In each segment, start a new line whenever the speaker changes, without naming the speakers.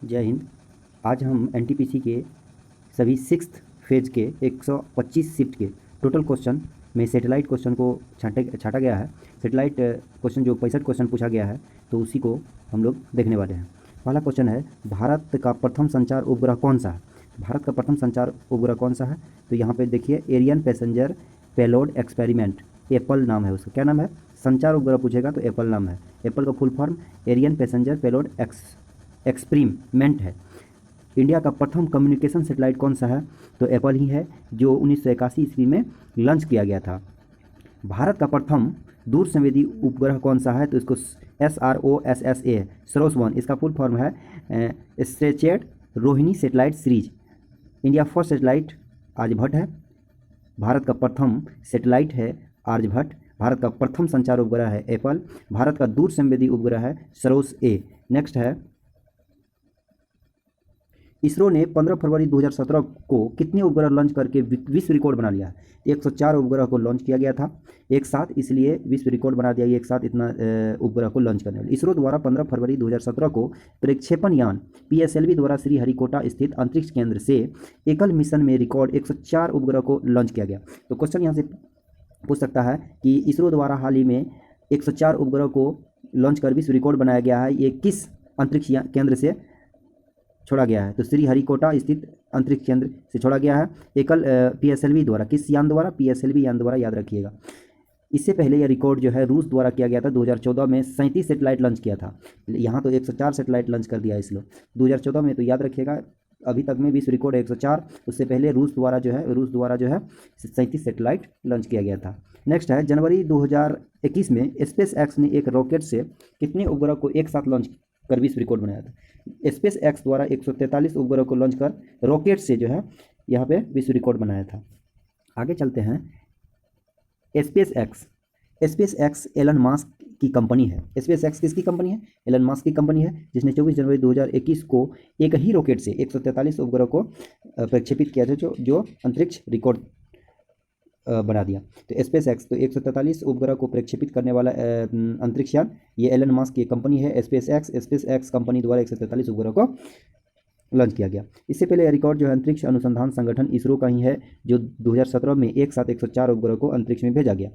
जय हिंद। आज हम एनटीपीसी के सभी सिक्स्थ फेज के 125 शिफ्ट के टोटल क्वेश्चन में सैटेलाइट क्वेश्चन को छाटा गया है। सैटेलाइट क्वेश्चन जो 65 क्वेश्चन पूछा गया है, तो उसी को हम लोग देखने वाले हैं। पहला क्वेश्चन है, भारत का प्रथम संचार उपग्रह कौन सा है? भारत का प्रथम संचार उपग्रह कौन सा है? तो यहाँ पे देखिए, Ariane passenger payload experiment, Apple नाम है उसका। क्या नाम है? संचार उपग्रह पूछेगा तो एप्पल नाम है। एप्पल का full form Ariane passenger payload experiment है। इंडिया का प्रथम कम्युनिकेशन सैटेलाइट कौन सा है? तो एप्पल ही है, जो 1981 ईस्वी में लॉन्च किया गया था। भारत का प्रथम दूर संवेदी उपग्रह कौन सा है? तो इसको SROSSA, सरोस-1, इसका फुल फॉर्म है stretched Rohini satellite series. India first satellite Aryabhata है। भारत का प्रथम सैटेलाइट है आर्यभट्ट। भारत का प्रथम संचार उपग्रह है एप्पल। भारत का दूर संवेदी उपग्रह है सरोस-A। नेक्स्ट है, इसरो ने 15 फरवरी 2017 को कितने उपग्रह लॉन्च करके विश्व रिकॉर्ड बना लिया? 104 उपग्रह को लॉन्च किया गया था एक साथ, इसलिए विश्व रिकॉर्ड बना दिया एक साथ इतना उपग्रह को लॉन्च करने वाले। इसरो द्वारा 15 फरवरी 2017 को प्रक्षेपण यान PSLV द्वारा श्रीहरिकोटा स्थित अंतरिक्ष केंद्र से एकल मिशन में रिकॉर्ड 104 उपग्रह को लॉन्च किया गया। तो क्वेश्चन यहाँ से पूछ सकता है कि इसरो द्वारा हाल ही में 104 उपग्रह को लॉन्च कर विश्व रिकॉर्ड बनाया गया है, ये किस अंतरिक्ष केंद्र से छोड़ा गया है? तो श्रीहरिकोटा स्थित अंतरिक्ष केंद्र से छोड़ा गया है एकल PSLV द्वारा। किस यान द्वारा? PSLV यान द्वारा, याद रखिएगा। इससे पहले यह रिकॉर्ड जो है रूस द्वारा किया गया था। 2014 में 37 सैटेलाइट लॉन्च किया था। यहाँ तो 104 सैटेलाइट लॉन्च कर दिया इसरो 2014 में, तो याद रखिएगा अभी तक में विश्व रिकॉर्ड 104। उससे पहले रूस द्वारा जो है 37 सैटेलाइट लॉन्च किया गया था। नेक्स्ट है, जनवरी 2021 में स्पेस एक्स ने एक रॉकेट से कितने उपग्रह को एक साथ लॉन्च कर विश्व रिकॉर्ड बनाया था? स्पेस एक्स द्वारा 143 उपग्रह को लॉन्च कर रॉकेट से जो है यहाँ पे विश्व रिकॉर्ड बनाया था। आगे चलते हैं, स्पेस एक्स एलन मास्क की कंपनी है। स्पेस एक्स किसकी कंपनी है? एलन मास्क की कंपनी है, जिसने 24 जनवरी 2021 को एक ही रॉकेट से 143 उपग्रह को प्रक्षेपित किया था, जो अंतरिक्ष रिकॉर्ड बना दिया। तो स्पेस एक्स, तो 143 उपग्रह को प्रक्षेपित करने वाला अंतरिक्ष यान, ये एलन मास्क की कंपनी है स्पेस एक्स कंपनी द्वारा 143 उपग्रह को लॉन्च किया गया। इससे पहले यह रिकॉर्ड जो है अंतरिक्ष अनुसंधान संगठन इसरो का ही है, जो 2017 में एक साथ 104 उपग्रह को अंतरिक्ष में भेजा गया।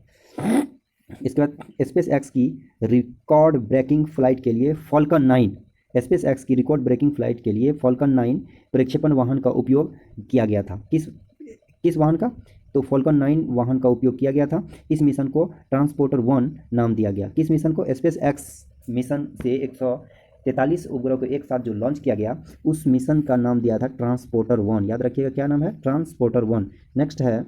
इसके बाद स्पेस एक्स की रिकॉर्ड ब्रेकिंग फ्लाइट के लिए फॉल्कन 9, स्पेस एक्स की रिकॉर्ड ब्रेकिंग फ्लाइट के लिए फॉल्कन 9 प्रक्षेपण वाहन का उपयोग किया गया था। किस वाहन का? तो फॉल्कन 9 वाहन का उपयोग किया गया था। इस मिशन को ट्रांसपोर्टर 1 नाम दिया गया। किस मिशन को? स्पेस एक्स मिशन से 143 उपग्रह को एक साथ जो लॉन्च किया गया, उस मिशन का नाम दिया था ट्रांसपोर्टर 1। याद रखिएगा क्या नाम है? ट्रांसपोर्टर 1। नेक्स्ट है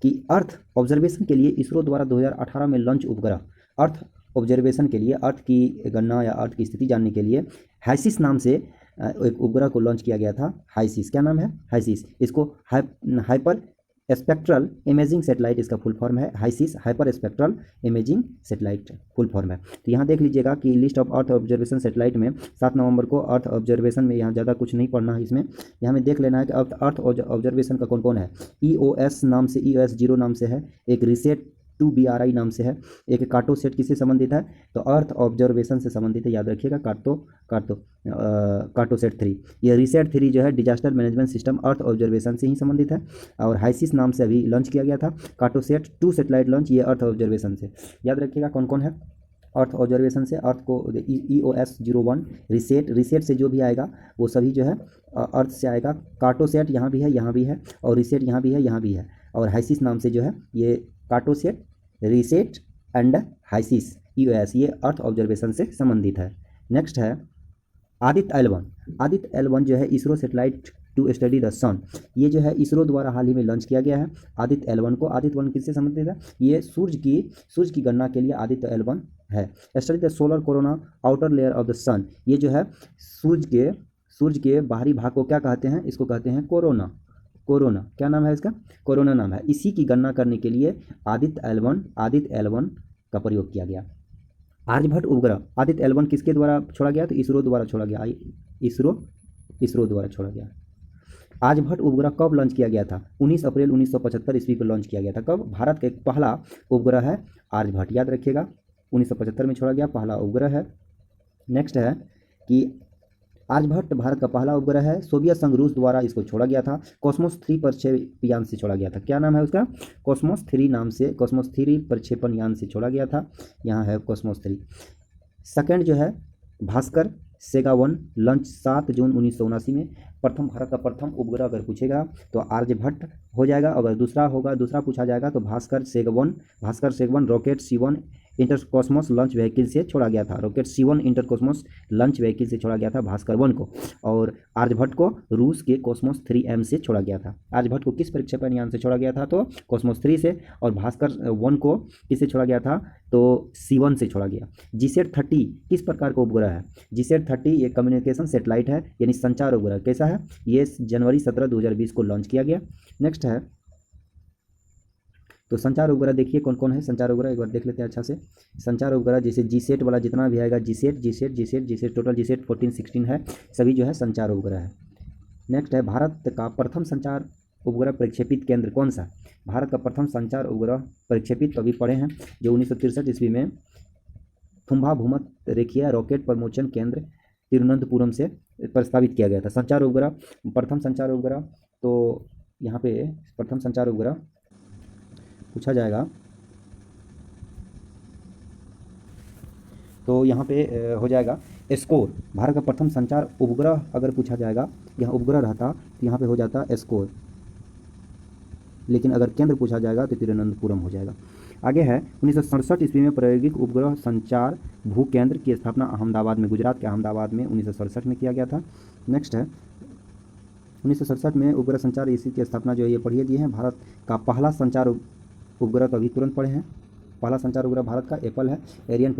कि अर्थ ऑब्जर्वेशन के लिए इसरो द्वारा 2018 में लॉन्च उपग्रह, अर्थ ऑब्जर्वेशन के लिए, अर्थ की गणना या अर्थ की स्थिति जानने के लिए हाइसिस नाम से एक उपग्रह को लॉन्च किया गया था। हाइसिस, क्या नाम है? हाइसिस। इसको हाइपर स्पेक्ट्रल इमेजिंग सैटेलाइट, इसका फुल फॉर्म है HySIS, hyper spectral imaging satellite full form है। तो यहाँ देख लीजिएगा कि list of earth observation satellite में 7 नवंबर को अर्थ ऑब्जर्वेशन में, यहाँ ज़्यादा कुछ नहीं पढ़ना है इसमें, यहाँ में देख लेना है कि अर्थ ऑब्जर्वेशन का कौन कौन है। EOS नाम से, EOS 0 नाम से है, एक रिसेट 2BRI नाम से है, एक कार्टोसेट किससे संबंधित है? तो अर्थ ऑब्जर्वेशन से संबंधित है, याद रखिएगा। कार्टोसेट 3, ये रिसेट 3 जो है disaster management system earth observation से ही संबंधित है। और हाइसिस नाम से अभी लॉन्च किया गया था। कार्टोसेट 2 सैटेलाइट लॉन्च, ये अर्थ ऑब्जर्वेशन से। याद रखिएगा कौन कौन है अर्थ ऑब्जर्वेशन से। अर्थ को EOS 01, रिसेट से जो भी आएगा वो सभी जो है अर्थ से आएगा। कार्टोसेट यहाँ भी है, और रिसेट यहाँ भी है, और हाइसिस नाम से जो है ये कार्टोसेट, रिसेट एंड हाइसिस, EOS, ये अर्थ ऑब्जर्वेशन से संबंधित है। नेक्स्ट है आदित्य L1 जो है ISRO satellite to study the sun, ये जो है इसरो द्वारा हाल ही में लॉन्च किया गया है। आदित्य L1 को, आदित्य 1 किससे संबंधित है? ये सूर्य की गणना के लिए आदित्य L1 है। Study the solar corona outer layer of the sun, ये जो है सूर्य के बाहरी भाग को क्या कहते हैं? इसको कहते हैं कोरोना। क्या नाम है इसका? कोरोना नाम है। इसी की गणना करने के लिए आदित्य L1 का प्रयोग किया गया। आर्यभट्ट उपग्रह आदित्य L1 किसके द्वारा छोड़ा गया? तो इसरो द्वारा छोड़ा गया। इसरो द्वारा छोड़ा गया। आर्यभट्ट उपग्रह कब लॉन्च किया गया था? 19 अप्रैल 1975 ईस्वी को लॉन्च किया गया था। कब? भारत का एक पहला उपग्रह है आर्यभट्ट, याद रखिएगा। 1975 में छोड़ा गया, पहला उपग्रह है। नेक्स्ट है कि आर्यभट्ट भारत का पहला उपग्रह है। सोवियत संघ रूस द्वारा इसको छोड़ा गया था। कॉस्मोस 3 प्रक्षेपण यान से छोड़ा गया था। क्या नाम है उसका? कॉस्मोस 3 नाम से, कॉस्मोस 3 प्रक्षेपण यान से छोड़ा गया था। यहाँ है कॉस्मोस 3। सेकंड जो है भास्कर सेगा 1 लॉन्च 7 जून 1979 में। प्रथम भारत का प्रथम उपग्रह अगर पूछेगा तो आर्यभट्ट हो जाएगा। अगर दूसरा पूछा जाएगा तो Bhaskar सेग 1 rocket C1 Intercosmos launch vehicle से छोड़ा गया था। Rocket C1 Intercosmos launch vehicle से छोड़ा गया था भास्कर 1 को। और आर्यभट्ट को रूस के कॉस्मोस 3M से छोड़ा गया था। आर्यभट्ट को किस प्रक्षेपण यान से छोड़ा गया था? तो कॉस्मोस 3 से। और भास्कर 1 को किससे छोड़ा गया था? तो C1 से छोड़ा गया। GSAT 30 किस प्रकार का उपग्रह है? GSAT 30 ये कम्युनिकेशन सैटेलाइट है, यानी संचार उपग्रह। कैसा है? ये जनवरी 17 2020 को लॉन्च किया गया। नेक्स्ट है तो संचार उपग्रह देखिए कौन कौन है संचार उपग्रह, एक बार देख लेते हैं अच्छा से। संचार उपग्रह जैसे GSAT वाला जितना भी आएगा, GSAT टोटल GSAT 14 16 है, सभी जो है संचार उपग्रह है। नेक्स्ट है भारत का प्रथम संचार उपग्रह प्रक्षेपित केंद्र कौन सा? भारत का प्रथम संचार उपग्रह प्रक्षेपित तो अभी पढ़े हैं, जो 1963 ईस्वी में थुम्बा भूमत रेखीय रॉकेट प्रमोचन केंद्र तिरुवनंतपुरम से प्रस्तावित किया गया था। संचार उपग्रह, प्रथम संचार उपग्रह, तो यहाँ पे प्रथम संचार उपग्रह पूछा जाएगा तो यहाँ पे हो जाएगा स्कोर। भारत का प्रथम संचार उपग्रह अगर पूछा जाएगा, यहाँ उपग्रह रहता तो यहाँ पे हो जाता स्कोर, लेकिन अगर केंद्र पूछा जाएगा तो तिरुवनंतपुरम हो जाएगा। आगे है 1967 ईस्वी में प्रायोगिक उपग्रह संचार भू केंद्र की स्थापना अहमदाबाद में, गुजरात के अहमदाबाद में 1967 में किया गया था। नेक्स्ट है 1967 में उपग्रह संचार इसी की स्थापना जो है ये पढ़िए दिए हैं। भारत का पहला संचार उपग्रह तो अभी तुरंत पढ़े हैं। पहला संचार उपग्रह भारत का एप्पल है। एरियन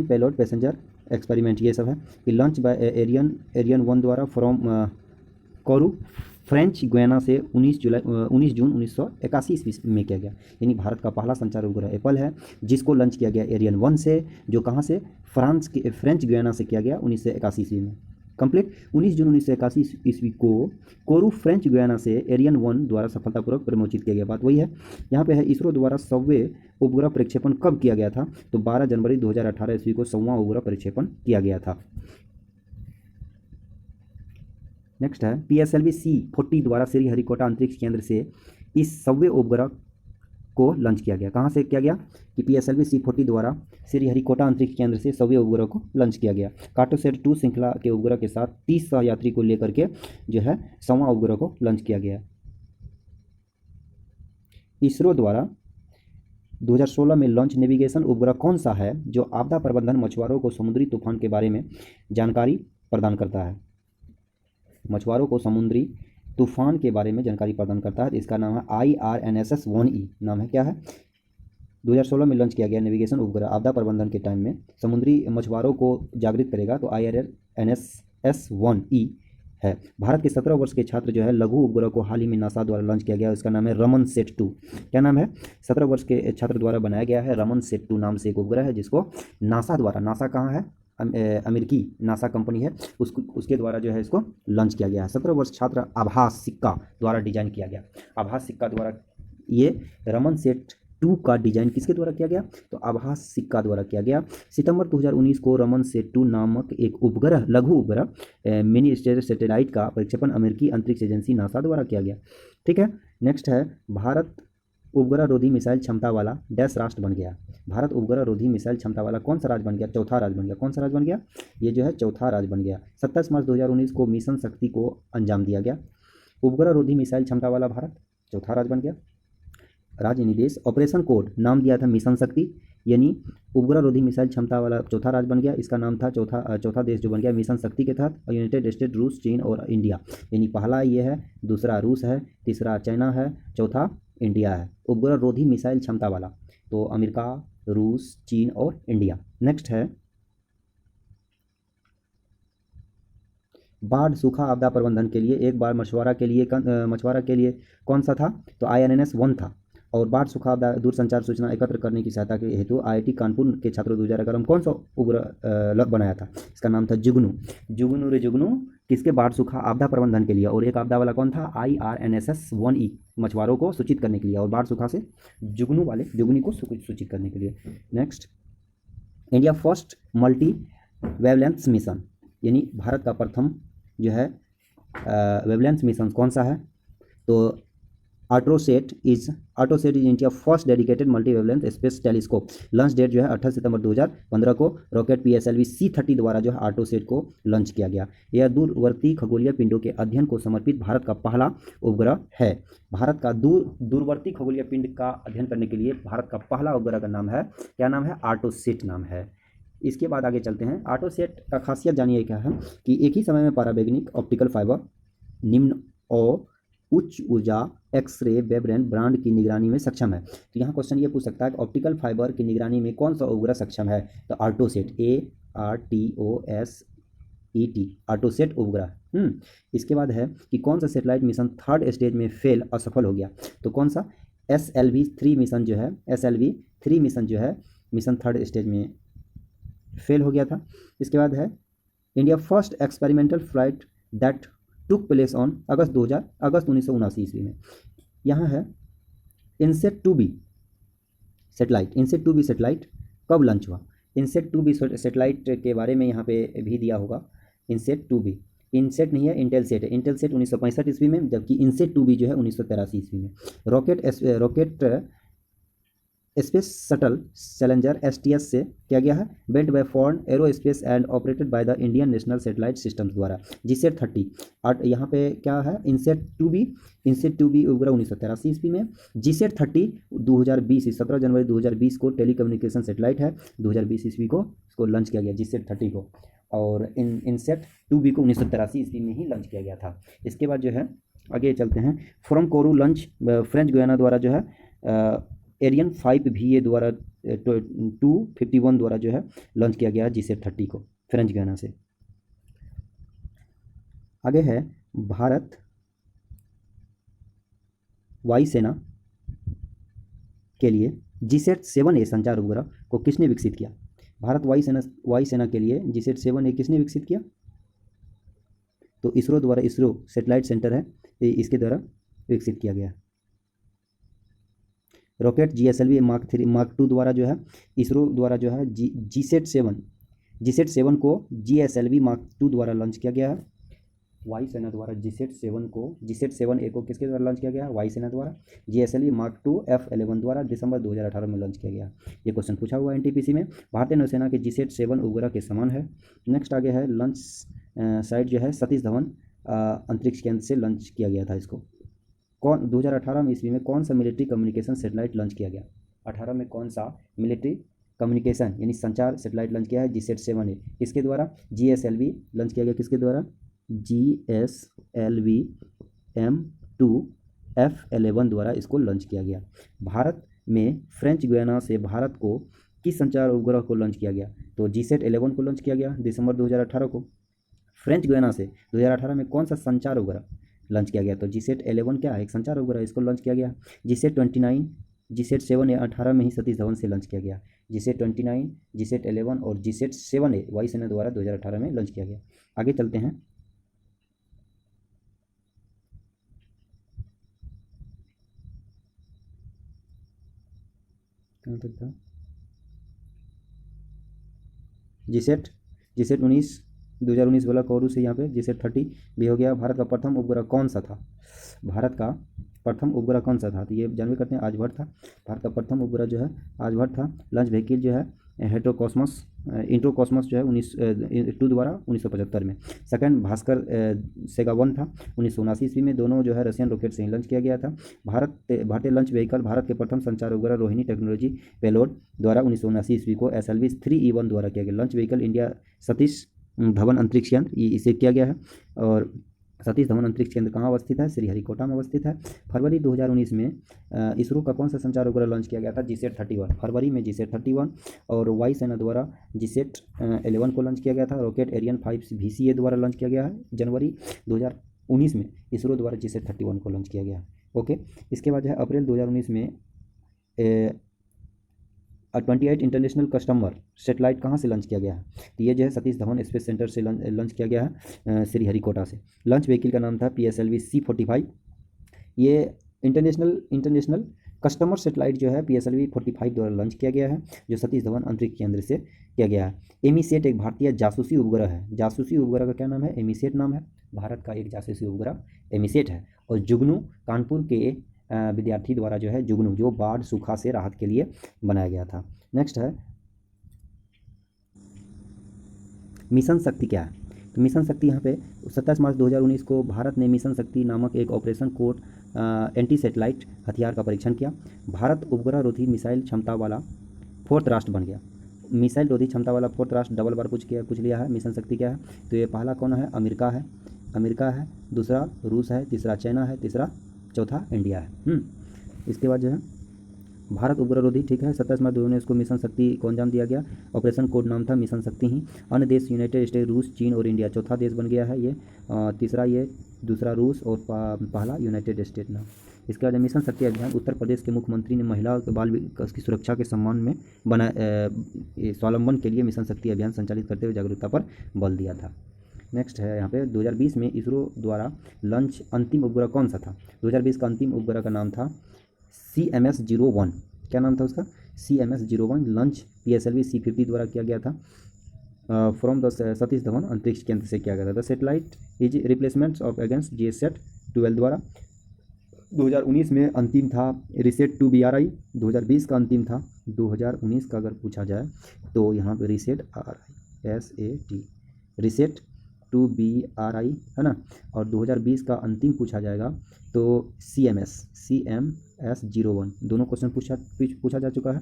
पेलोड पैसेंजर एक्सपेरिमेंट ये सब है। कि लॉन्च बाय एरियन 1 द्वारा फ्रॉम कोरू फ्रेंच गुयाना से 19 जून 1981 ईस्वी में किया गया। यानी भारत का पहला संचार उपग्रह एप्पल है, जिसको लॉन्च किया गया एरियन 1 से, जो कहाँ से? फ्रेंच गुयाना से किया गया 1981 ईस्वी में। कंप्लीट 19 जून 1981 ईस्वी को कोरू फ्रेंच गुयाना से एरियन 1 द्वारा सफलतापूर्वक प्रमोचित किया गया। बात वही है। यहाँ पे है इसरो द्वारा 100वें उपग्रह प्रक्षेपण कब किया गया था? तो 12 जनवरी 2018 ईस्वी को 100वां उपग्रह प्रक्षेपण किया गया था। नेक्स्ट है PSLV C40 द्वारा श्रीहरिकोटा अंतरिक्ष केंद्र से इस 100वें उपग्रह को लॉन्च किया गया। कहाँ से किया गया? कि PSLV C40 द्वारा श्रीहरिकोटा अंतरिक्ष केंद्र से 100वें उपग्रह को लॉन्च किया गया। कार्टोसैट 2 श्रृंखला के उपग्रह के साथ 30 सहयात्री को लेकर के जो है 100वां उपग्रह को लॉन्च किया गया। इसरो द्वारा 2016 में लॉन्च नेविगेशन उपग्रह कौन सा है जो आपदा प्रबंधन मछुआरों को समुद्री तूफान के बारे में जानकारी प्रदान करता है? मछुआरों को समुद्री तूफान के बारे में जानकारी प्रदान करता है। इसका नाम है IRNSS-1E नाम है। क्या है? 2016 में लॉन्च किया गया नेविगेशन उपग्रह आपदा प्रबंधन के टाइम में समुद्री मछुआरों को जागृत करेगा, तो IRNSS-1E है। भारत के 17 वर्ष के छात्र जो है लघु उपग्रह को हाल ही में नासा द्वारा लॉन्च किया गया, इसका नाम है रमनसेट 2। क्या नाम है? 17 वर्ष के छात्र द्वारा बनाया गया है रमनसेट 2 नाम से एक उपग्रह है, जिसको नासा द्वारा, नासा कहाँ है? अमेरिकी नासा कंपनी है, उसके द्वारा जो है इसको लॉन्च किया गया है। 17 वर्ष छात्र आभास सिक्का द्वारा डिजाइन किया गया। आभास सिक्का द्वारा ये रमनसेट 2 का डिजाइन किसके द्वारा किया गया? तो आभास सिक्का द्वारा किया गया। सितंबर 2019 को रमनसेट 2 नामक एक उपग्रह, लघु उपग्रह मिनी स्टेज सैटेलाइट का प्रक्षेपण अमेरिकी अंतरिक्ष एजेंसी नासा द्वारा किया गया। ठीक है। नेक्स्ट है भारत उपग्रह रोधी मिसाइल क्षमता वाला डैश राष्ट्र बन गया। भारत उपग्रह रोधी मिसाइल क्षमता वाला कौन सा राज्य बन गया? चौथा राज्य बन गया। कौन सा राज्य बन गया? ये जो है चौथा राज्य बन गया। 27 मार्च 2019 को मिशन शक्ति को अंजाम दिया गया। उपग्रह रोधी मिसाइल क्षमता वाला भारत चौथा राज्य बन गया। राज्य निदेश ऑपरेशन कोड नाम दिया था मिशन शक्ति, यानी उपग्रह रोधी मिसाइल क्षमता वाला चौथा राज्य बन गया। इसका नाम था चौथा देश जो बन गया मिशन शक्ति के तहत यूनाइटेड स्टेट, रूस, चीन और इंडिया। यानी पहला ये है, दूसरा रूस है, तीसरा चाइना है, चौथा इंडिया है। उपग्रह रोधी मिसाइल क्षमता वाला तो अमेरिका, रूस, चीन और इंडिया। नेक्स्ट है बाढ़ सूखा आपदा प्रबंधन के लिए एक बार मछुआरा के लिए कौन सा था? तो IRNS-1 था। और बाढ़ सूखा आपदा दूरसंचार सूचना एकत्र करने की सहायता के हेतु IIT कानपुर के छात्रों 2011 में कौन सा उपग्रह बनाया था? इसका नाम था जुगनू। जुगनू रे जुगनू किसके? बाढ़ सूखा आपदा प्रबंधन के लिए। और एक आपदा वाला कौन था? IRNSS-1E मछुआरों को सूचित करने के लिए, और बाढ़ सूखा से जुगनू को सूचित करने के लिए। Next, India first multi wavelength mission, यानी भारत का प्रथम जो है वेवलेंथ मिशन कौन सा है? तो AstroSat is India first dedicated multi wavelength space telescope. Launch date जो है 28 सितंबर 2015 को रॉकेट PSLV C-30 द्वारा जो है ऑटोसेट को लॉन्च किया गया। यह दूरवर्ती खगोलीय पिंडों के अध्ययन को समर्पित भारत का पहला उपग्रह है। भारत का दूरवर्ती खगोलीय पिंड का अध्ययन करने के लिए भारत का पहला उपग्रह का नाम है, क्या नाम है? ऑटोसेट नाम है। इसके बाद आगे चलते हैं। ऑटोसेट का खासियत जानिए क्या है कि एक ही समय में पराबैंगनी ऑप्टिकल फाइबर, निम्न और उच्च ऊर्जा एक्सरे वेवलेंथ ब्रांड की निगरानी में सक्षम है। तो यहाँ क्वेश्चन ये पूछ सकता है कि ऑप्टिकल फाइबर की निगरानी में कौन सा उपग्रह सक्षम है? तो ऑटोसेट, ARTOSET, ऑटोसेट उपग्रह। इसके बाद है कि कौन सा सैटेलाइट मिशन थर्ड स्टेज में फेल असफल हो गया? तो कौन सा? SLV-3 मिशन जो है, SLV-3 मिशन जो है मिशन थर्ड स्टेज में फेल हो गया था। इसके बाद है India first experimental flight that took place on August 1979 ईस्वी में। यहाँ है इनसेट 2B सैटेलाइट कब लॉन्च हुआ? इनसेट 2B सैटेलाइट के बारे में यहाँ पे भी दिया होगा। इनसेट 2B, इनसेट नहीं है, इंटेलसेट है। इंटेलसेट 1965 ईस्वी में, जबकि इनसेट 2B जो है 1983 ईस्वी में। Rocket space shuttle challenger STS से किया गया है, built by foreign aerospace and operated by the Indian national satellite systems द्वारा। GSAT-30 और यहाँ पे क्या है? इनसेट 2B उपग्रह 1983 ईस्वी में। GSAT-30 2020 17 जनवरी 2020 को टेलीकम्युनिकेशन सैटेलाइट है। 2020 ईस्वी को इसको लॉन्च किया गया GSAT-30 को, और इनसेट 2B को 1983 ईस्वी में ही लॉन्च किया गया था। इसके बाद जो है आगे चलते हैं। From Kourou launch French Guiana द्वारा जो है एरियन 5 VA द्वारा 251 द्वारा जो है लॉन्च किया गया GSAT-30 को फ्रेंच गुयाना से। आगे है भारत वायुसेना के लिए GSAT-7A संचार उपग्रह को किसने विकसित किया? भारत वायुसेना के लिए GSAT-7A किसने विकसित किया? तो इसरो द्वारा, इसरो सैटेलाइट सेंटर है, इसके द्वारा विकसित किया गया। रॉकेट GSLV मार्क 2 द्वारा जो है इसरो द्वारा जो है GSAT-7 को GSLV मार्क 2 द्वारा लॉन्च किया गया है। वायुसेना द्वारा GSAT-7A को किसके द्वारा लॉन्च किया गया? वायुसेना द्वारा। GSLV मार्क 2 F-11 द्वारा दिसंबर 2018 में लॉन्च किया गया। ये क्वेश्चन पूछा हुआ है NTPC में। भारतीय नौसेना के GSAT-7 उपग्रह के समान है। नेक्स्ट आगे है लॉन्च साइट जो है सतीश धवन अंतरिक्ष केंद्र से लॉन्च किया गया था। इसको 2018 ईस्वी में कौन सा मिलिट्री कम्युनिकेशन सैटेलाइट लॉन्च किया गया? 18 में कौन सा मिलिट्री कम्युनिकेशन यानी संचार सैटेलाइट लॉन्च किया है? GSAT-7A। किसके द्वारा? GSLV लॉन्च किया गया। किसके द्वारा? GSLV M2 F-11 द्वारा इसको लॉन्च किया गया। भारत में फ्रेंच गुयाना से भारत को किस संचार उपग्रह को लॉन्च किया गया? तो GSAT-11 को लॉन्च किया गया दिसंबर 2018 को। फ्रेंच गुयाना से 2018 में कौन सा संचार उपग्रह लॉन्च किया गया? तो GSAT-11 क्या है? एक संचार उपग्रह, इसको लॉन्च किया गया। GSAT-29 GSAT-7A 18 में ही सतीश धवन से लॉन्च किया गया। GSAT-29 GSAT-11 और GSAT-7A वायुसेना द्वारा 2018 में लॉन्च किया गया। आगे चलते हैं। कहाँ तक था? GSAT-19 2019 वाला कोरू से यहाँ पे GSAT-30 भी हो गया। भारत का प्रथम उपग्रह कौन सा था? भारत का प्रथम उपग्रह कौन सा था? तो ये जानवे करते हैं, आर्यभट्ट था। भारत का प्रथम उपग्रह जो है आर्यभट्ट था। लॉन्च व्हीकल जो है इंट्रोकॉस्मस जो है 2 द्वारा 1975 में। सेकंड भास्कर सेगा-1 था 1979 ईस्वी में। दोनों जो है रशियन रॉकेट से ही लॉन्च किया गया था। भारतीय लॉन्च व्हीकल भारत के प्रथम संचार उपग्रह रोहिणी टेक्नोलॉजी पेलोड द्वारा 1979 ईस्वी को SLV-3E1 द्वारा किया गया। Launch vehicle India Satish Dhawan अंतरिक्ष केंद्र इसे किया गया है। और सतीश धवन अंतरिक्ष केंद्र कहाँ अवस्थित है? श्रीहरिकोटा में अवस्थित है। फरवरी 2019 में इसरो का कौन सा संचार उपग्रह लॉन्च किया गया था? GSAT-31 फरवरी में GSAT-31। और वायुसेना द्वारा GSAT-11 को लॉन्च किया गया था। रॉकेट एरियन 5 VCA द्वारा लॉन्च किया गया है। जनवरी 2019 में इसरो द्वारा GSAT-31 को लॉन्च किया गया। ओके, इसके बाद जो है अप्रैल 2019 में 28 इंटरनेशनल कस्टमर सैटेलाइट कहाँ से लॉन्च किया गया है? तो ये जो है सतीश धवन स्पेस सेंटर से लॉन्च किया गया है श्रीहरिकोटा से। लॉन्च व्हीकल का नाम था PSLV C-45। ये इंटरनेशनल कस्टमर सेटेलाइट जो है PSLV 45 द्वारा लॉन्च किया गया है, जो सतीश धवन अंतरिक्ष केंद्र से किया गया है। एमीसेट एक भारतीय जासूसी उपग्रह है। जासूसी उपग्रह का क्या नाम है? एमीसेट नाम है। भारत का एक जासूसी उपग्रह एमीसेट है। और जुगनू कानपुर के विद्यार्थी द्वारा जो है जुगनू, जो बाढ़ सूखा से राहत के लिए बनाया गया था। नेक्स्ट है मिशन शक्ति क्या है? तो मिशन शक्ति यहाँ पे 27 मार्च 2019 को भारत ने मिशन शक्ति नामक एक ऑपरेशन कोड एंटी सेटेलाइट हथियार का परीक्षण किया। भारत उपग्रह रोधी मिसाइल क्षमता वाला 4th राष्ट्र बन गया। मिसाइल रोधी क्षमता वाला 4th राष्ट्र डबल बार पूछ लिया है। मिशन शक्ति क्या है? तो ये पहला कौन है? अमेरिका है, दूसरा रूस है, तीसरा चाइना है, चौथा इंडिया है। इसके बाद जो है भारत उपग्रह रोधी, ठीक है। 27 मार्च 2019 को मिशन शक्ति को अंजाम दिया गया। ऑपरेशन कोड नाम था मिशन शक्ति ही। अन्य देश यूनाइटेड स्टेट, रूस, चीन और इंडिया। चौथा देश बन गया है ये, तीसरा ये, दूसरा रूस और पहला यूनाइटेड स्टेट नाम। इसके बाद मिशन शक्ति अभियान उत्तर प्रदेश के मुख्यमंत्री ने महिला के बाल विकास की सुरक्षा के सम्मान में स्वावलंबन के लिए मिशन शक्ति अभियान संचालित करते हुए जागरूकता पर बल दिया था। नेक्स्ट है यहाँ पे 2020 में इसरो द्वारा लॉन्च अंतिम उपग्रह कौन सा था? 2020 का अंतिम उपग्रह का नाम था CMS-01। क्या नाम था उसका? CMS-01 लॉन्च PSLV C-50 द्वारा किया गया था। फ्रॉम द सतीश धवन अंतरिक्ष केंद्र से किया गया था। The satellite is replacements of against GSAT-12 द्वारा। 2019 में अंतिम था रिसेट 2BRI। 2020 का अंतिम था। 2019 का अगर पूछा जाए तो यहाँ पे रिसेट RISAT रिसेट 2BRI है ना। और 2020 का अंतिम पूछा जाएगा तो CMS-01। दोनों क्वेश्चन पूछा जा चुका है।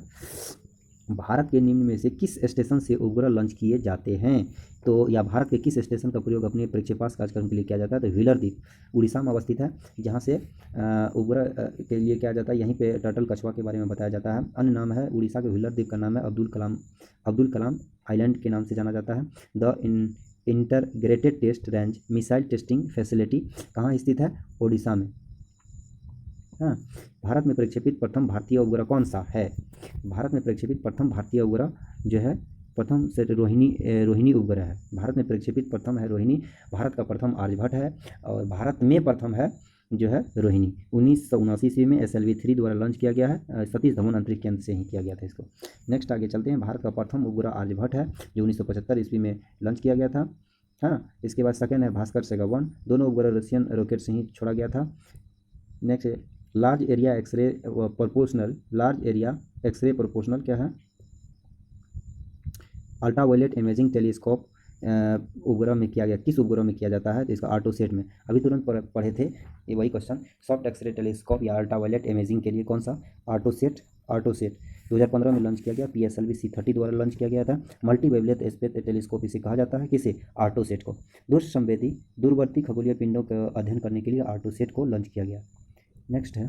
भारत के निम्न में से किस स्टेशन से उपग्रह लॉन्च किए जाते हैं? तो या भारत के किस स्टेशन का प्रयोग अपने प्रक्षेपास्त्र कार्यक्रम के लिए किया जाता है? तो व्हीलर द्वीप उड़ीसा में अवस्थित है, जहाँ से उपग्रह के लिए किया जाता है। यहीं पे टर्टल कछुआ के बारे में बताया जाता है। अन्य नाम है उड़ीसा के व्हीलर द्वीप का नाम है अब्दुल कलाम आइलैंड के नाम से जाना जाता है। The integrated test range missile testing facility कहाँ स्थित है? ओडिशा में। हाँ, भारत में प्रक्षेपित प्रथम भारतीय उपग्रह कौन सा है? भारत में प्रक्षेपित प्रथम भारतीय उपग्रह जो है प्रथम से रोहिणी उपग्रह है। भारत में प्रक्षेपित प्रथम है रोहिणी। भारत का प्रथम आर्यभट्ट है और भारत में प्रथम है जो है रोहिणी। 1979 ईस्वी में SLV-3 द्वारा लॉन्च किया गया है। सतीश धवन अंतरिक्ष केंद्र से ही किया गया था इसको। नेक्स्ट आगे चलते हैं। भारत का प्रथम उपग्रह आर्यभट्ट है, जो 1975 ईस्वी में लॉन्च किया गया था। हाँ, इसके बाद सेकेंड है भास्कर सेगा-1। दोनों उपग्रह रशियन रॉकेट से ही छोड़ा गया था। Next large area x-ray proportional क्या है? अल्ट्रावायलेट इमेजिंग टेलीस्कोप उपग्रह में किया गया। किस उपग्रह में किया जाता है? तो इसका आर्टोसेट में। अभी तुरंत पढ़े थे ये वही क्वेश्चन। सॉफ्ट एक्सरे टेलीस्कोप या अल्ट्रावायलेट इमेजिंग के लिए कौन सा? आर्टोसेट 2015 में लॉन्च किया गया। PSLV C-30 द्वारा लॉन्च किया गया था। मल्टी वेवलेंथ स्पेस टेलीस्कोप इसे कहा जाता है। किसे? आर्टोसेट को। दूरवर्ती खगोलीय पिंडों का अध्ययन करने के लिए आर्टोसेट को लॉन्च किया गया। नेक्स्ट है,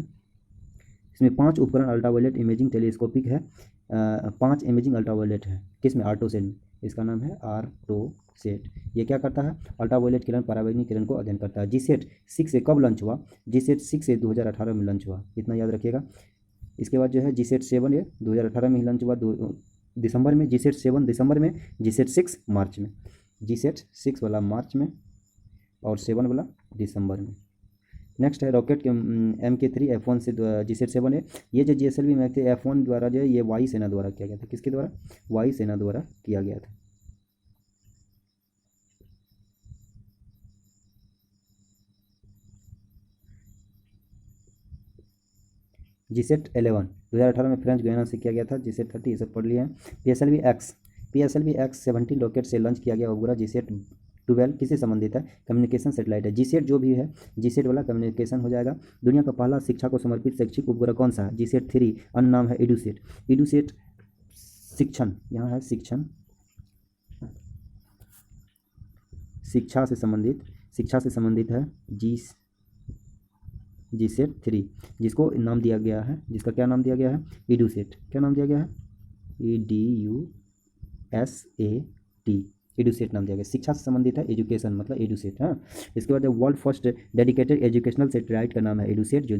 इसमें 5 उपकरण अल्ट्रावायलेट इमेजिंग टेलीस्कोपिक है। 5 इमेजिंग अल्ट्रावायलेट है। किस में? आर्टोसेट में। इसका नाम है आर्टोसेट। ये क्या करता है? अल्ट्रावायलेट किरण, परावैंगनी किरण को अध्ययन करता है। GSAT-6 से कब लॉन्च हुआ? GSAT-6 से 2018 में लॉन्च हुआ, इतना याद रखिएगा। इसके बाद जो है GSAT-7 ये 2018 में ही लॉन्च हुआ, दिसंबर में। GSAT-7 दिसंबर में, GSAT-6 मार्च में। GSAT-6 वाला मार्च में और 7 वाला दिसंबर में। नेक्स्ट है रॉकेट के MK3 F1 से GSAT-7 है। ये जो GSLV में थे F1 द्वारा जो है ये वायुसेना द्वारा किया गया था। किसके द्वारा? वायुसेना द्वारा किया गया था। GSAT-11 2018 में फ्रेंच गुयाना से किया गया था। GSAT-30 ये सब पढ़ लिए हैं। PSLV-X 17 रॉकेट से लॉन्च किया गया उपग्रह GSAT-12 किससे संबंधित है? कम्युनिकेशन सेटेलाइट है। GSAT जो भी है GSAT वाला कम्युनिकेशन हो जाएगा। दुनिया का पहला शिक्षा को समर्पित शैक्षिक उपग्रह कौन सा है? GSAT-3। अन्य नाम है EDUSAT शिक्षण, यहाँ है शिक्षण, शिक्षा से संबंधित है GSAT-3, जिसको नाम दिया गया है, जिसका क्या नाम दिया गया है? EDUSAT। क्या नाम दिया गया है? EDUSAT नाम दिया गया। शिक्षा से संबंधित है, एजुकेशन मतलब EDUSAT। हाँ, इसके बाद world first dedicated educational satellite का नाम है EDUSAT, जो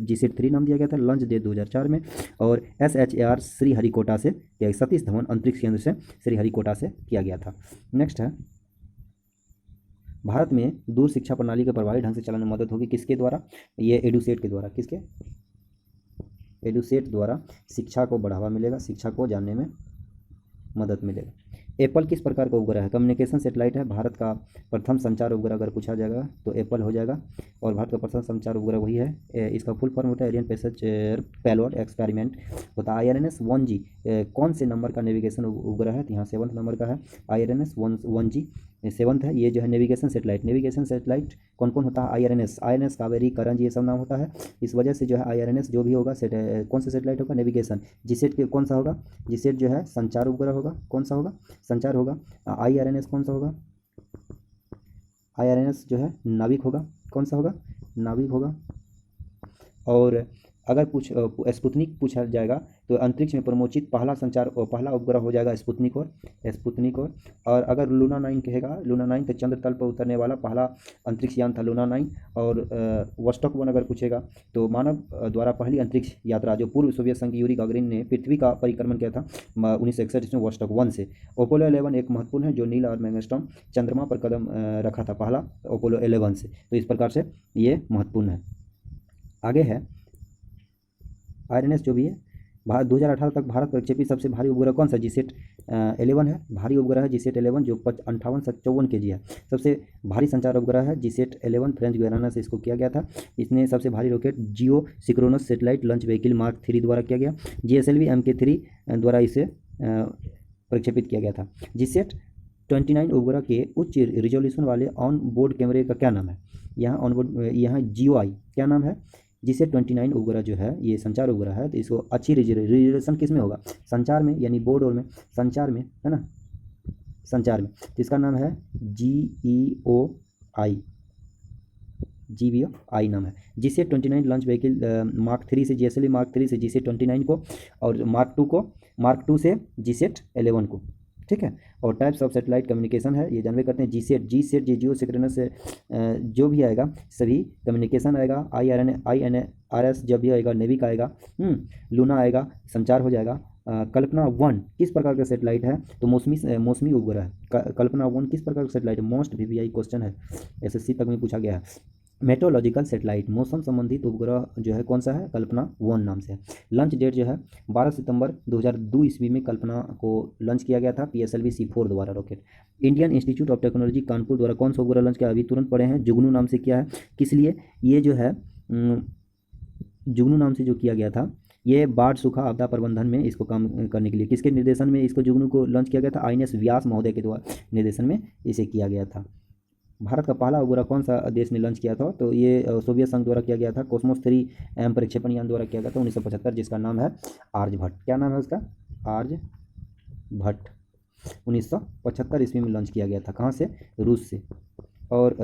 GSAT-3 नाम दिया गया था। लॉन्च डेट 2004 में। और SHAR श्रीहरिकोटा से, सतीश धवन अंतरिक्ष केंद्र से श्रीहरिकोटा से किया गया था। नेक्स्ट है, भारत में दूर शिक्षा प्रणाली के प्रभावी ढंग से चलाने में मदद होगी किसके द्वारा? ये EDUSAT के द्वारा। किसके? एडुसेट द्वारा शिक्षा को बढ़ावा मिलेगा, शिक्षा को जानने में मदद मिलेगा। एप्पल किस प्रकार का उपग्रह है? कम्युनिकेशन सैटेलाइट है। भारत का प्रथम संचार उपग्रह अगर पूछा जाएगा तो एप्पल हो जाएगा, और भारत का प्रथम संचार उपग्रह वही है। इसका फुल फॉर्म होता है एरियन पैसेंजर पेलोड एक्सपेरिमेंट होता है। IRNS 1G कौन से नंबर का नेविगेशन उपग्रह है? यहाँ 7th नंबर का है। IRNS 1G 7th है। ये जो है नेविगेशन सेटेलाइट कौन कौन होता है? IRNS कावेरी, करंज, ये सब नाम होता है। इस वजह से जो है IRNS जो भी होगा कौन सा सेटेलाइट होगा? नेविगेशन। जीसेट के कौन सा होगा? जीसेट जो है संचार उपग्रह होगा। कौन सा होगा? संचार होगा। IRNS कौन सा होगा? IRNS जो है नाविक होगा। कौन सा होगा? नाविक होगा। और अगर स्पुतनिक पूछा जाएगा तो अंतरिक्ष में प्रमोचित पहला उपग्रह हो जाएगा स्पुतनिक और अगर लूना 9 कहेगा, लूना 9 तो चंद्र तल पर उतरने वाला पहला अंतरिक्ष यान था लूना 9। और वोस्टॉक 1 अगर पूछेगा तो मानव द्वारा पहली अंतरिक्ष यात्रा जो पूर्व सोवियत संघ यूरी गागरिन ने पृथ्वी का परिक्रमण किया था 1961 इसमें वोस्टॉक 1 से। अपोलो 11 एक महत्वपूर्ण है जो नील आर्मस्ट्रांग चंद्रमा पर कदम रखा था पहला अपोलो 11 से। तो इस प्रकार से ये महत्वपूर्ण है। आगे है IRNS जो भी है। 2018 तक भारत प्रक्षेपित सबसे भारी उपग्रह कौन सा? जीसेट 11 है। भारी उपग्रह है जीसेट 11 जो 5854 kg है। सबसे भारी संचार उपग्रह है जीसेट 11, फ्रेंच गुयाना से इसको किया गया था। इसने सबसे भारी रॉकेट जियो सिक्रोनस सेटेलाइट लॉन्च व्हीकल मार्क 3 द्वारा किया गया। GSLV MK3 द्वारा इसे प्रक्षेपित किया गया था। जीसेट 29 उपग्रह के उच्च रिजोल्यूशन वाले ऑन बोर्ड कैमरे का क्या नाम है? यहाँ GOI क्या नाम है? जीसेट 29 उपग्रह जो है ये संचार उपग्रह है, तो इसको अच्छी रिजोल्यूशन किस में होगा? संचार में, यानी बोर्ड और में, संचार में है ना, संचार में। तो इसका नाम है GBOI नाम है। जीसेट 29 लॉन्च व्हीकल मार्क 3 से GSLV मार्क 3 से जीसेट 29 को, और मार्क 2 से जीसेट 11 को। ठीक है। और टाइप्स ऑफ सेटेलाइट कम्युनिकेशन है, ये जानवे करते हैं। जीसेट जियो सिक्रोनस से जो भी आएगा सभी कम्युनिकेशन आएगा। INRS जब भी आएगा नेविक आएगा। लूना आएगा संचार हो जाएगा। कल्पना 1 किस प्रकार का सेटेलाइट है? तो मौसमी उपग्रह है। कल्पना 1 किस प्रकार का सेटेलाइट है? मोस्ट VVI क्वेश्चन है, SSC तक में पूछा गया है। मेट्रोलॉजिकल सेटेलाइट मौसम संबंधित उपग्रह जो है कौन सा है? कल्पना 1 नाम से है। लॉन्च डेट जो है 12 सितंबर 2002 ईस्वी में कल्पना को लॉन्च किया गया था PSLV C4 द्वारा rocket. Indian institute of technology Kanpur द्वारा कौन सा उपग्रह लॉन्च किया? अभी तुरंत पढ़े हैं, जुगनू नाम से किया है। किस लिए? ये जो है जुगनू नाम से जो किया गया था, ये बाढ़ सूखा आपदा प्रबंधन में इसको काम करने के लिए किसके निर्देशन में इसको जुगनू को लॉन्च किया गया था? INS व्यास महोदय के द्वारा निर्देशन में इसे किया गया था। भारत का पहला उपग्रह कौन सा देश ने लॉन्च किया था? तो ये सोवियत संघ द्वारा किया गया था। कॉस्मोस 3 प्रक्षेपण यान द्वारा किया गया था 1975, जिसका नाम है आर्यभट्ट। क्या नाम है उसका? आर्यभट्ट। 1975 ईस्वी में लॉन्च किया गया था। कहाँ से? रूस से। और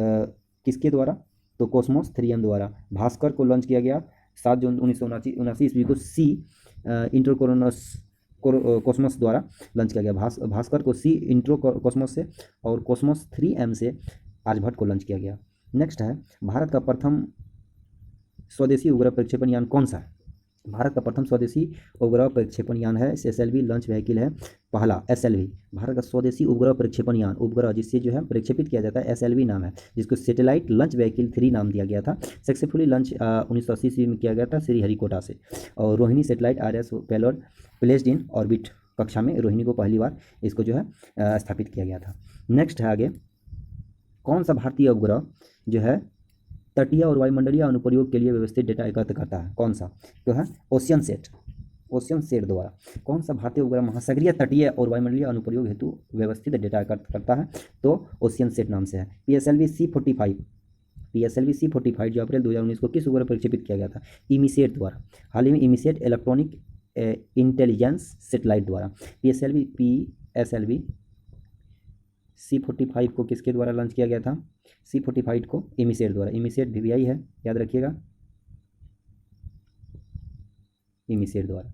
किसके द्वारा? तो कॉस्मोस 3M द्वारा। भास्कर को लॉन्च किया गया 7 जून 1979 ईस्वी को सी इंट्रोकोरोनस कॉस्मोस द्वारा लॉन्च किया गया। भास्कर को सी इंट्रो कॉस्मोस से और कॉस्मोस 3M से आर्यभट्ट को लॉन्च किया गया। नेक्स्ट है भारत का प्रथम स्वदेशी उपग्रह प्रक्षेपण यान कौन सा है? भारत का प्रथम स्वदेशी उपग्रह प्रक्षेपण यान है SLV लॉन्च व्हीकल है पहला SLV। भारत का स्वदेशी उपग्रह प्रक्षेपण यान उपग्रह जिससे जो है प्रक्षेपित किया जाता है SLV नाम है, जिसको सैटेलाइट लॉन्च व्हीकल 3 नाम दिया गया था। सक्सेसफुली लॉन्च 1980 ईस्वी में किया गया था श्रीहरिकोटा से। और Rohini satellite RS payload placed in orbit कक्षा में रोहिणी को पहली बार इसको जो है स्थापित किया गया था। नेक्स्ट है आगे, कौन सा भारतीय उपग्रह जो है तटीय और वायुमंडलीय अनुप्रयोग के लिए व्यवस्थित डेटा एकत्र करता है? कौन सा? तो है ओशियन सेट द्वारा। कौन सा भारतीय उपग्रह महासागरीय तटीय और वायुमंडलीय अनुप्रयोग हेतु व्यवस्थित डेटा एकत्र करता है? तो ओशियन सेट नाम से है। PSLV C45 जो अप्रैल 2019 को किस उपग्रह प्रक्षेपित किया गया था? इमीसेट द्वारा। हाल ही में इमीसेट इलेक्ट्रॉनिक इंटेलिजेंस सेटेलाइट द्वारा। PSLV C45 को किसके द्वारा लॉन्च किया गया था? C45 को इमीसेट द्वारा। इमीसेट VVI है, याद रखिएगा, इमीसेट द्वारा।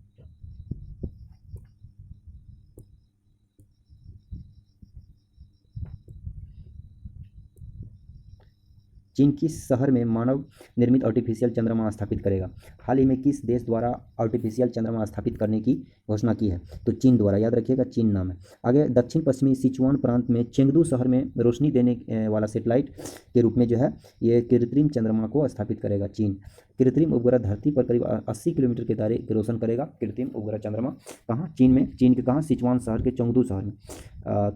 चीन किस शहर में मानव निर्मित आर्टिफिशियल चंद्रमा स्थापित करेगा? हाल ही में किस देश द्वारा आर्टिफिशियल चंद्रमा स्थापित करने की घोषणा की है? तो चीन द्वारा, याद रखिएगा चीन नाम है। आगे दक्षिण पश्चिमी सिचुआन प्रांत में चेंगडू शहर में रोशनी देने वाला सेटेलाइट के रूप में जो है ये कृत्रिम चंद्रमा को स्थापित करेगा चीन। कृत्रिम उपग्रह धरती पर करीब 80 किलोमीटर के दायरे रोशन करेगा कृत्रिम उपग्रह चंद्रमा। कहाँ? चीन में। चीन के कहाँ? सिचुआन शहर के चेंगडू शहर में।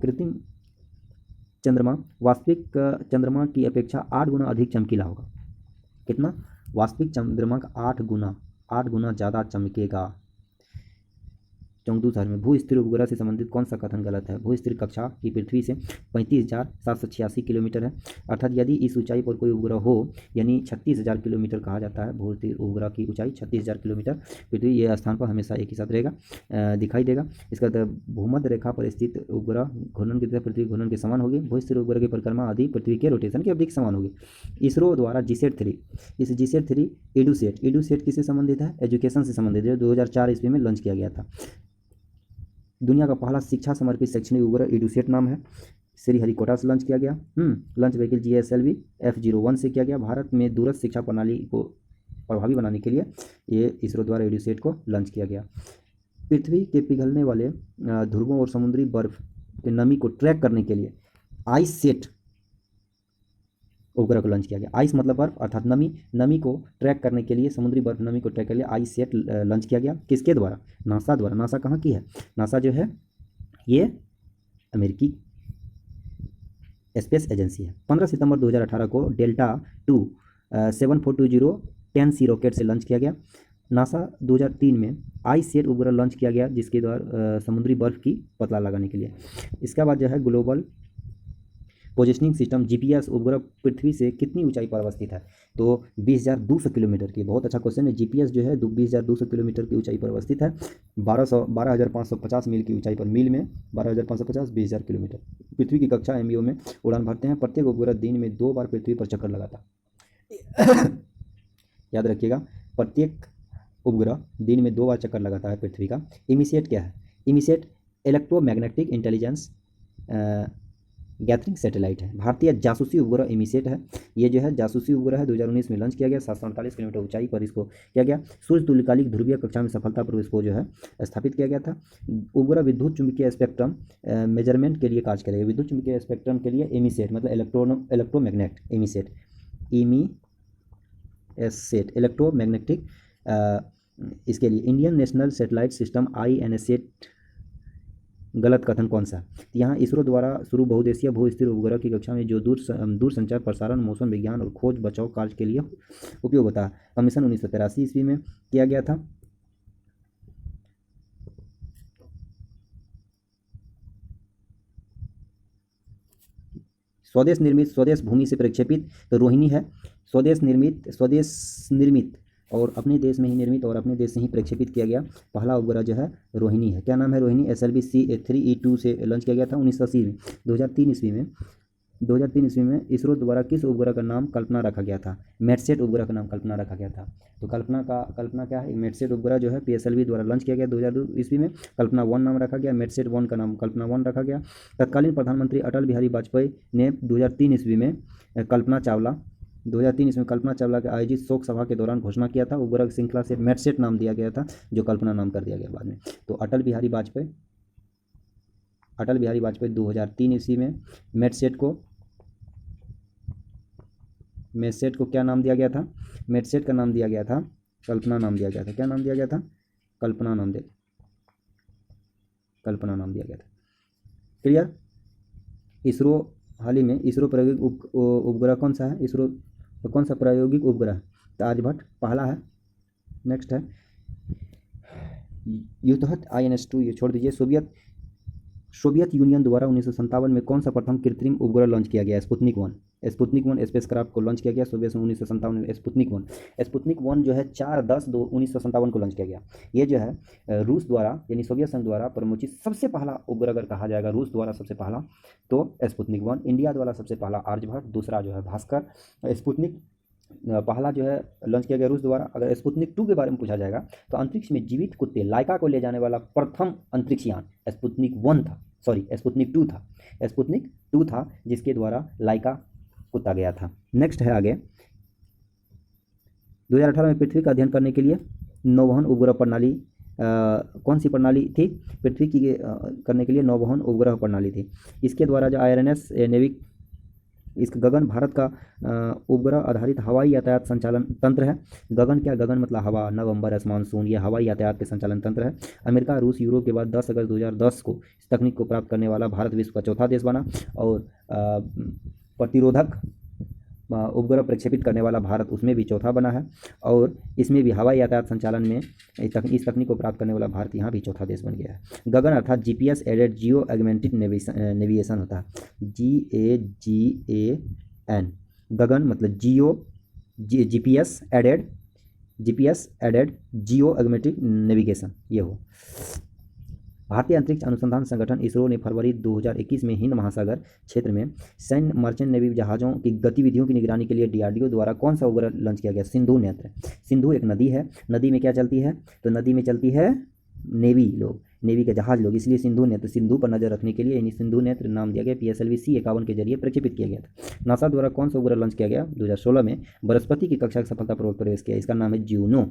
कृत्रिम चंद्रमा वास्तविक चंद्रमा की अपेक्षा 8 गुना अधिक चमकीला होगा। कितना? वास्तविक चंद्रमा का 8 गुना ज़्यादा चमकेगा। चेंगडू शहर में। भू स्थिर उपग्रह से संबंधित कौन सा कथन गलत है? भू स्थिर कक्षा की पृथ्वी से 35,786 किलोमीटर है, अर्थात यदि इस ऊंचाई पर कोई उपग्रह हो, यानी 36,000 किलोमीटर कहा जाता है। भू स्थिर उपग्रह की ऊंचाई 36,000 किलोमीटर। पृथ्वी ये स्थान पर हमेशा एक ही साथ रहेगा, दिखाई देगा। इसका भूमध्य रेखा पर स्थित उपग्रह घूर्णन की तरह पृथ्वी घूर्णन के समान होगी। भू स्थिर उपग्रह की परिक्रमा आदि पृथ्वी के रोटेशन की अवधि के समान होगी। इसरो द्वारा GSAT-3, इस GSAT-3 EDUSAT किससे संबंधित है? एजुकेशन से संबंधित है। 2004 ईस्वी में लॉन्च किया गया था। दुनिया का पहला शिक्षा समर्पित शैक्षणिक उपग्रह EDUSAT नाम है। श्रीहरिकोटा से लॉन्च किया गया। लॉन्च व्हीकल GSLV F01 से किया गया। भारत में दूरस्थ शिक्षा प्रणाली को प्रभावी बनाने के लिए ये इसरो द्वारा EDUSAT को लॉन्च किया गया। पृथ्वी के पिघलने वाले ध्रुवों और समुद्री बर्फ के नमी को ट्रैक करने के लिए ICESat उपग्रह को लॉन्च किया गया। आइस मतलब बर्फ अर्थात नमी को ट्रैक करने के लिए, समुद्री बर्फ नमी को ट्रैक करने के लिए ICESat लॉन्च किया गया। किसके द्वारा? नासा द्वारा। नासा कहाँ की है? नासा जो है ये अमेरिकी स्पेस एजेंसी है। 15 सितंबर 2018 को डेल्टा 2 7420-10C रॉकेट से लॉन्च किया गया। नासा 2003 में ICESat उपग्रह लॉन्च किया गया, जिसके द्वारा समुद्री बर्फ की पतला लगाने के लिए। इसके बाद जो है ग्लोबल पोजिशनिंग सिस्टम GPS उपग्रह पृथ्वी से कितनी ऊंचाई पर अवस्थित है? तो 20,200 किलोमीटर की। बहुत अच्छा क्वेश्चन है। GPS जो है 20,200 किलोमीटर की ऊंचाई पर अवस्थित है। 12,550 मील की ऊंचाई पर। मील में 12,550, 20,000 किलोमीटर। पृथ्वी की कक्षा MU में उड़ान भरते हैं। प्रत्येक उपग्रह दिन में 2 बार पृथ्वी पर चक्कर लगाता है। याद रखिएगा, प्रत्येक उपग्रह दिन में 2 बार चक्कर लगाता है पृथ्वी का। EMISAT क्या है? EMISAT electromagnetic intelligence gathering satellite है। भारतीय जासूसी उपग्रह EMISAT है। ये जो है जासूसी उपग्रह है। 2019 में लॉन्च किया गया। 748 किलोमीटर ऊंचाई पर इसको किया गया। सूर्य तुल्यकालिक ध्रुवीय कक्षा में सफलतापूर्वक इसको जो है स्थापित किया गया था। उपग्रह विद्युत चुंबकीय स्पेक्ट्रम मेजरमेंट के लिए कार्य करेगा। विद्युत चुंबकीय स्पेक्ट्रम के लिए EMISAT मतलब इलेक्ट्रोमैग्नेट EMISAT इलेक्ट्रोमैग्नेटिक इसके लिए। Indian national satellite system INSAT गलत कथन कौन सा? यहाँ इसरो द्वारा शुरू बहुउद्देशीय भू स्थिर उपग्रह की कक्षा में जो दूर संचार, प्रसारण, मौसम विज्ञान और खोज बचाव कार्य के लिए उपयोग होता है। कमीशन 1983 ईस्वी में किया गया था। स्वदेश निर्मित, स्वदेश भूमि से प्रक्षेपित तो रोहिणी है। स्वदेश निर्मित और अपने देश में ही निर्मित और अपने देश से ही प्रक्षेपित किया गया पहला उपग्रह जो है रोहिणी है। क्या नाम है? रोहिणी। SLV C3E2 से लॉन्च किया गया था 1980 में। 2003 ईस्वी में इसरो द्वारा किस उपग्रह का नाम कल्पना रखा गया था? METSAT उपग्रह का नाम कल्पना रखा गया था। तो कल्पना क्या है? METSAT उपग्रह जो है PSLV द्वारा लॉन्च किया गया 2002 ईस्वी में। कल्पना 1 नाम रखा गया। METSAT 1 का नाम कल्पना 1 रखा गया। तत्कालीन प्रधानमंत्री अटल बिहारी वाजपेयी ने 2003 ईस्वी में कल्पना चावला के आयोजित शोक सभा के दौरान घोषणा किया था। उपग्रह श्रृंखला से METSAT नाम दिया गया था, जो कल्पना नाम कर दिया गया बाद में। तो अटल बिहारी वाजपेयी 2003 ईस्वी में METSAT को क्या नाम दिया गया था? METSAT का नाम दिया गया था कल्पना नाम दिया गया था। क्या नाम दिया गया था? कल्पना नाम दिया गया था। क्लियर? इसरो हाल ही में इसरो प्रायोगिक उपग्रह कौन सा है? इसरो कौन सा प्रायोगिक उपग्रह? तो आर्यभट्ट पहला है। नेक्स्ट है युद्धहत INS-2, ये छोड़ दीजिए। सोवियत यूनियन द्वारा 1957 में कौन सा प्रथम कृत्रिम उपग्रह लॉन्च किया गया? स्पुतनिक 1 स्पेसक्राफ्ट को लॉन्च किया गया सोवियत में 1957 में। स्पुतनिक 1 जो है 4/10/1957 को लॉन्च किया गया। ये जो है रूस द्वारा यानी सोवियत संघ द्वारा प्रमुखित सबसे पहला उपग्रह अगर कहा जाएगा रूस द्वारा सबसे पहला तो स्पुतनिक 1। इंडिया द्वारा सबसे पहला आर्यभट्ट, दूसरा जो है भास्कर। स्पुतनिक पहला जो है लॉन्च किया गया रूस द्वारा। अगर स्पुतनिक 2 के बारे में पूछा जाएगा तो अंतरिक्ष में जीवित कुत्ते लाइका को ले जाने वाला प्रथम अंतरिक्ष यान स्पुतनिक 2 था। जिसके द्वारा लाइका कुत्ता गया था। नेक्स्ट है आगे, 2018 में पृथ्वी का अध्ययन करने के लिए नौवहन उपग्रह प्रणाली कौन सी प्रणाली थी? पृथ्वी की करने के लिए नौवहन उपग्रह प्रणाली थी। इसके द्वारा जो IRNS नेविक इस गगन भारत का उपग्रह आधारित हवाई यातायात संचालन तंत्र है। गगन क्या? गगन मतलब हवा, नवंबर, आसमान, शून्य, ये हवाई यातायात के संचालन तंत्र है। अमेरिका, रूस, यूरोप के बाद 10 अगस्त 2010 को इस तकनीक को प्राप्त करने वाला भारत विश्व का चौथा देश बना। और प्रतिरोधक उपग्रह प्रक्षेपित करने वाला भारत उसमें भी चौथा बना है। और इसमें भी हवाई यातायात संचालन में इस तकनीक को प्राप्त करने वाला भारत यहाँ भी चौथा देश बन गया है। गगन अर्थात GPS एडेड जियो एगमेंटेड नेविगेशन होता है, GAGAN। गगन मतलब GPS एडेड जियो एगमेंटेड नेविगेशन ये हो। भारतीय अंतरिक्ष अनुसंधान संगठन इसरो ने फरवरी 2021 में हिंद महासागर क्षेत्र में सैन्य मर्चेंट नेवी जहाज़ों की गतिविधियों की निगरानी के लिए DRDO द्वारा कौन सा उपग्रह लॉन्च किया गया? सिंधु नेत्र। सिंधु एक नदी है, नदी में क्या चलती है? तो नदी में चलती है नेवी के जहाज लोग, इसलिए सिंधु नेत्र, सिंधु पर नजर रखने के लिए इन्हीं सिंधु नेत्र नाम दिया गया। PSLV C51 के जरिए प्रक्षेपित किया गया था। नासा द्वारा कौन सा उपग्रह लॉन्च किया गया? 2016 में बृहस्पति की कक्षा सफलतापूर्वक प्रवेश किया। इसका नाम है जूनो,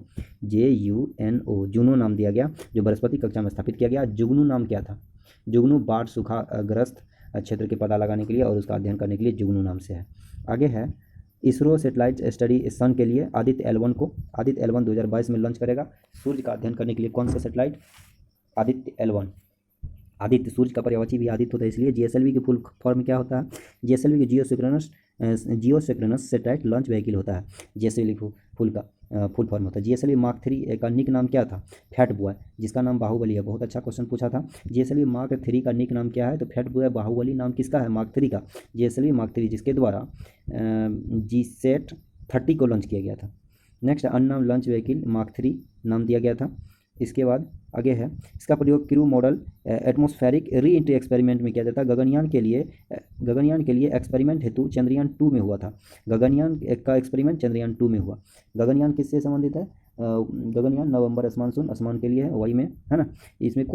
JUNO, जूनो नाम दिया गया, जो बृहस्पति कक्षा में स्थापित किया गया। जुगनू नाम क्या था? जुगनू बाढ़ सूखाग्रस्त क्षेत्र के पता लगाने के लिए और उसका अध्ययन करने के लिए जुगनू नाम से है। आगे है इसरो सेटेलाइट स्टडी सन के लिए आदित्य L1 को, आदित्य L1 2022 में लॉन्च करेगा। सूर्य का अध्ययन करने के लिए कौन सा सेटेलाइट? आदित्य L1। आदित्य, सूर्य का पर्यायवाची भी आदित्य होता है, इसलिए GSLV की फुल फॉर्म क्या होता है? GSLV की जियोसिंक्रोनस सैटेलाइट लॉन्च व्हीकल होता है। GSLV फुल फॉर्म होता है। GSLV मार्क 3 का निक नाम क्या था? फैट बॉय, जिसका नाम बाहुबली है। बहुत अच्छा क्वेश्चन पूछा था। GSLV मार्क 3 का निक नाम क्या है? तो फैट बॉय, बाहुबली नाम किसका है? मार्क 3 का। GSLV मार्क 3 जिसके द्वारा GSAT 30 को लॉन्च किया गया था। नेक्स्ट अननाम लॉन्च व्हीकल मार्क 3 नाम दिया गया था। इसके बाद आगे है, इसका प्रयोग crew model atmospheric re entry experiment में किया जाता है। गगनयान के लिए एक्सपेरिमेंट हेतु चंद्रयान 2 में हुआ था। गगनयान का एक्सपेरिमेंट चंद्रयान 2 में हुआ। गगनयान किससे संबंधित है? गगनयान नवंबर, आसमान, शून्य, आसमान के लिए है, वही में है ना। इसमें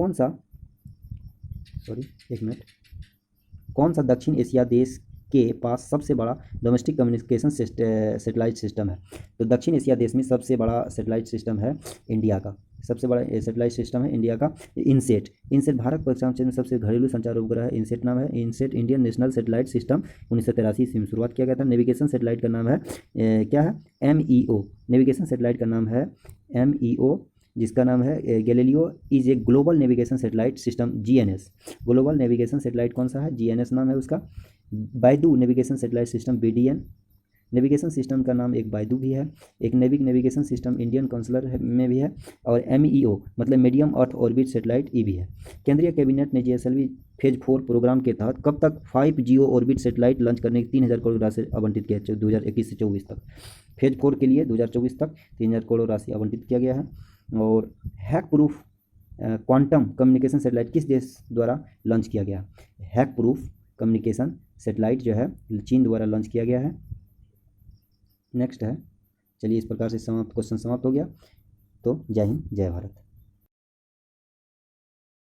कौन सा दक्षिण एशिया देश के पास सबसे बड़ा डोमेस्टिक कम्युनिकेशन सेटेलाइट सिस्टम है? तो दक्षिण एशिया देश में सबसे बड़ा सेटेलाइट सिस्टम है इंडिया का। सबसे बड़ा सेटेलाइट सिस्टम है इंडिया का इनसेट। भारत पश्चिम क्षेत्र में सबसे घरेलू संचार उपग्रह है। इनसेट नाम है। INSAT Indian national satellite system 1983 ईस्वी में शुरुआत किया गया था। नेविगेशन सेटेलाइट का नाम है क्या है? MEO। नेविगेशन सेटेलाइट का नाम है MEO, जिसका नाम है Galileo is a global navigation satellite system GNS। Global navigation satellite कौन सा है? GNS नाम है उसका। BeiDou navigation satellite system BDN। Navigation system का नाम एक बैदू भी है। एक नेविगेशन सिस्टम इंडियन काउंसिलर में भी है। और MEO मतलब मीडियम अर्थ ऑर्बिट सेटेलाइट भी है। केंद्रीय कैबिनेट ने GSLV फेज 4 प्रोग्राम के तहत कब तक 5 जियो ऑर्बिट सेटेलाइट लॉन्च करने की 3000 करोड़ राशि आवंटित किया? 2021 से 24 तक। फेज 4 के लिए 2024 तक 3000 करोड़ राशि आवंटित किया गया है। और hack proof quantum communication satellite किस देश द्वारा लॉन्च किया गया? हैक प्रूफ कम्युनिकेशन सेटेलाइट जो है चीन द्वारा लॉन्च किया गया है। नेक्स्ट है, चलिए इस प्रकार से क्वेश्चन समाप्त हो गया। तो जय हिंद, जय भारत।